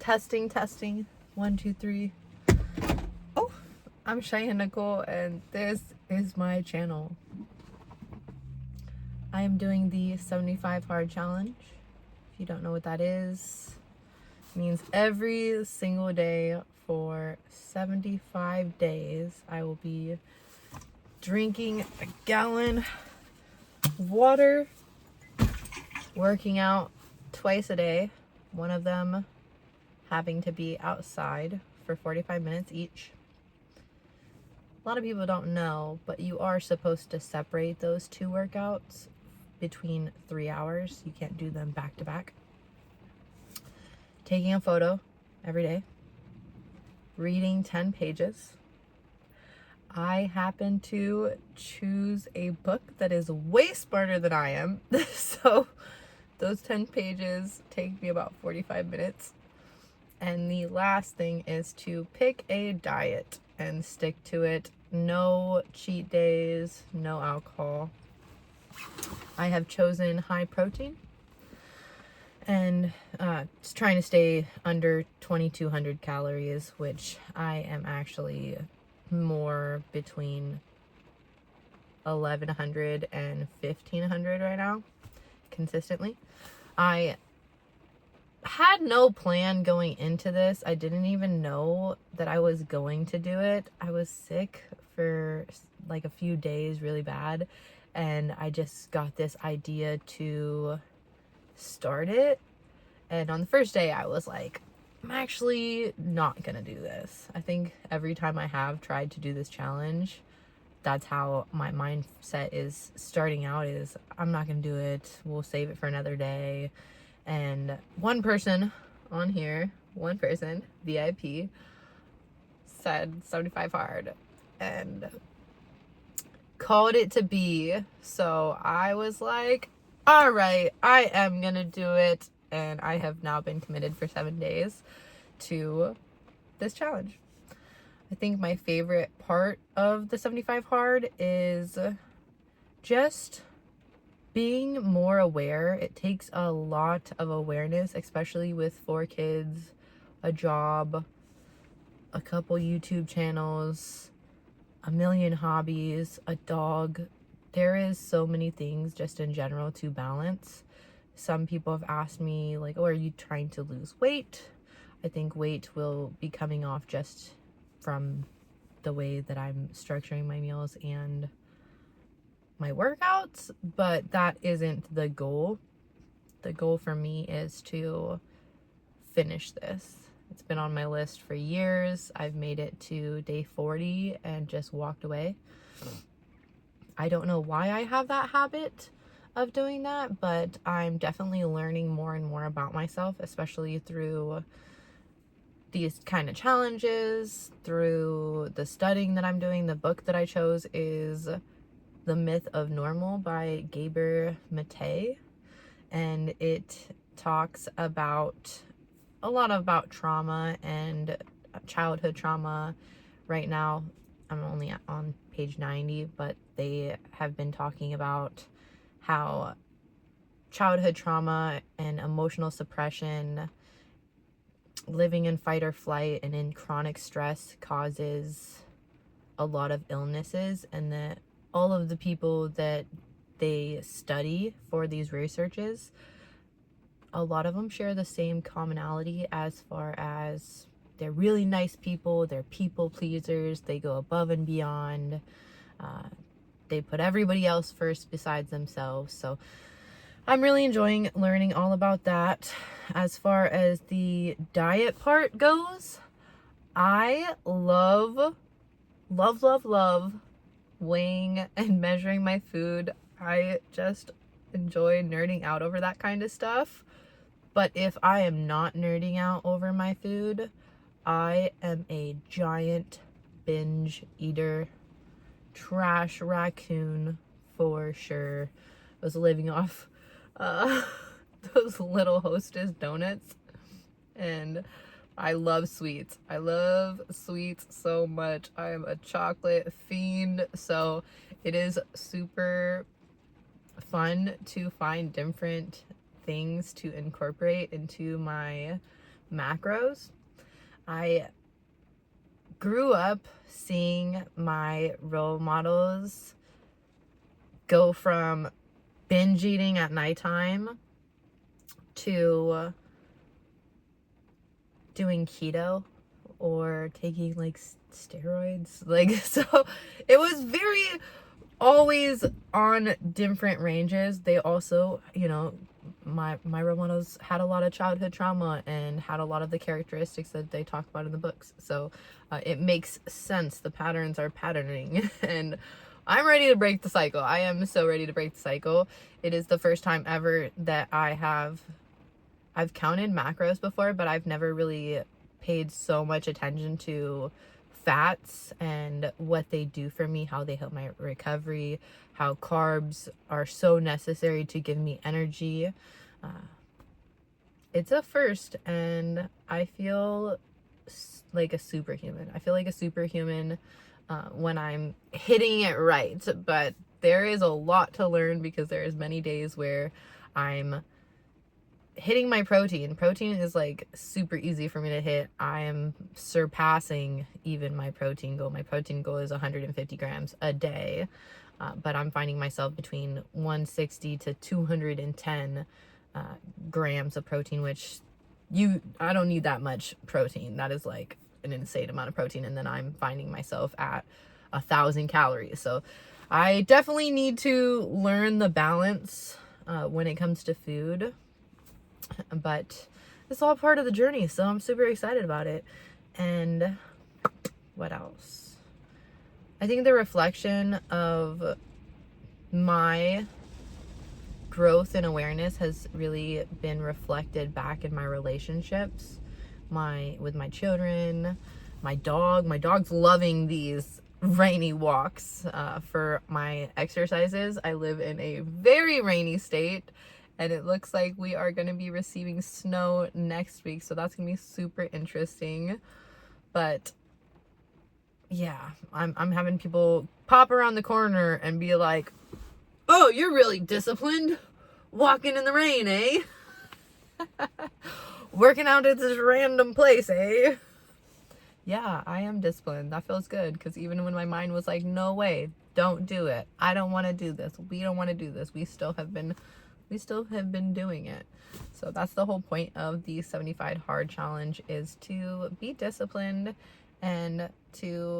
Testing, testing. 1, 2, 3. Oh, I'm Cheyenne Nicole, and this is my channel. I am doing the 75 hard challenge. If you don't know what that is, it means every single day for 75 days, I will be drinking a gallon of water, working out twice a day, one of them having to be outside for 45 minutes each. A lot of people don't know, but you are supposed to separate those two workouts between 3 hours. You can't do them back to back. Taking a photo every day. Reading 10 pages. I happen to choose a book that is way smarter than I am. So those 10 pages take me about 45 minutes. And the last thing is to pick a diet and stick to it. No cheat days, no alcohol. I have chosen high protein and just trying to stay under 2,200 calories, which I am actually more between 1,100 and 1,500 right now, consistently. I had no plan going into this. I didn't even know that I was going to do it. I was sick for like a few days really bad, and I just got this idea to start it. And on the first day I was like, I'm actually not gonna do this. I think every time I have tried to do this challenge, that's how my mindset is starting out, is I'm not gonna do it, we'll save it for another day. And one person on here, one person, VIP, said 75 hard and called it to be. So I was like, all right, I am gonna do it. And I have now been committed for 7 days to this challenge. I think my favorite part of the 75 hard is just being more aware. It takes a lot of awareness, especially with 4 kids, a job, a couple YouTube channels, a million hobbies, a dog. There is so many things just in general to balance. Some people have asked me like, oh, are you trying to lose weight? I think weight will be coming off just from the way that I'm structuring my meals and my workouts, but that isn't the goal. The goal for me is to finish this. It's been on my list for years. I've made it to day 40 and just walked away. I don't know why I have that habit of doing that, but I'm definitely learning more and more about myself, especially through these kind of challenges, through the studying that I'm doing. The book that I chose is The Myth of Normal by Gabor Mate, and it talks about a lot about trauma and childhood trauma. Right now I'm only on page 90, but they have been talking about how childhood trauma and emotional suppression, living in fight or flight and in chronic stress, causes a lot of illnesses, and that all of the people that they study for these researches, a lot of them share the same commonality as far as they're really nice people, they're people pleasers, they go above and beyond, they put everybody else first besides themselves. So I'm really enjoying learning all about that. As far as the diet part goes, I love weighing and measuring my food. I just enjoy nerding out over that kind of stuff. But if I am not nerding out over my food, I am a giant binge eater, trash raccoon for sure. I was living off those little Hostess donuts, and I love sweets. I love sweets so much. I am a chocolate fiend, so it is super fun to find different things to incorporate into my macros. I grew up seeing my role models go from binge eating at nighttime to doing keto or taking like steroids. Like, so it was very always on different ranges. They also, you know, my role models had a lot of childhood trauma and had a lot of the characteristics that they talk about in the books. So it makes sense. The patterns are patterning and I'm ready to break the cycle. I am so ready to break the cycle. It is the first time ever that I've counted macros before, but I've never really paid so much attention to fats and what they do for me, how they help my recovery, how carbs are so necessary to give me energy. It's a first, and I feel like a superhuman. I feel like a superhuman when I'm hitting it right, but there is a lot to learn because there is many days where I'm hitting my protein. Protein is like super easy for me to hit. I am surpassing even my protein goal. My protein goal is 150 grams a day, but I'm finding myself between 160 to 210 grams of protein, which I don't need that much protein. That is like an insane amount of protein. And then I'm finding myself at 1,000 calories. So I definitely need to learn the balance when it comes to food. But it's all part of the journey, so I'm super excited about it. And what else? I think the reflection of my growth and awareness has really been reflected back in my relationships, with my children, my dog. My dog's loving these rainy walks for my exercises. I live in a very rainy state, and it looks like we are going to be receiving snow next week, so that's going to be super interesting. But yeah, I'm having people pop around the corner and be like, "Oh, you're really disciplined, walking in the rain, eh? Working out at this random place, eh?" Yeah, I am disciplined. That feels good, because even when my mind was like, "No way, don't do it. I don't want to do this. We don't want to do this," we still have been doing it. So that's the whole point of the 75 hard challenge, is to be disciplined and to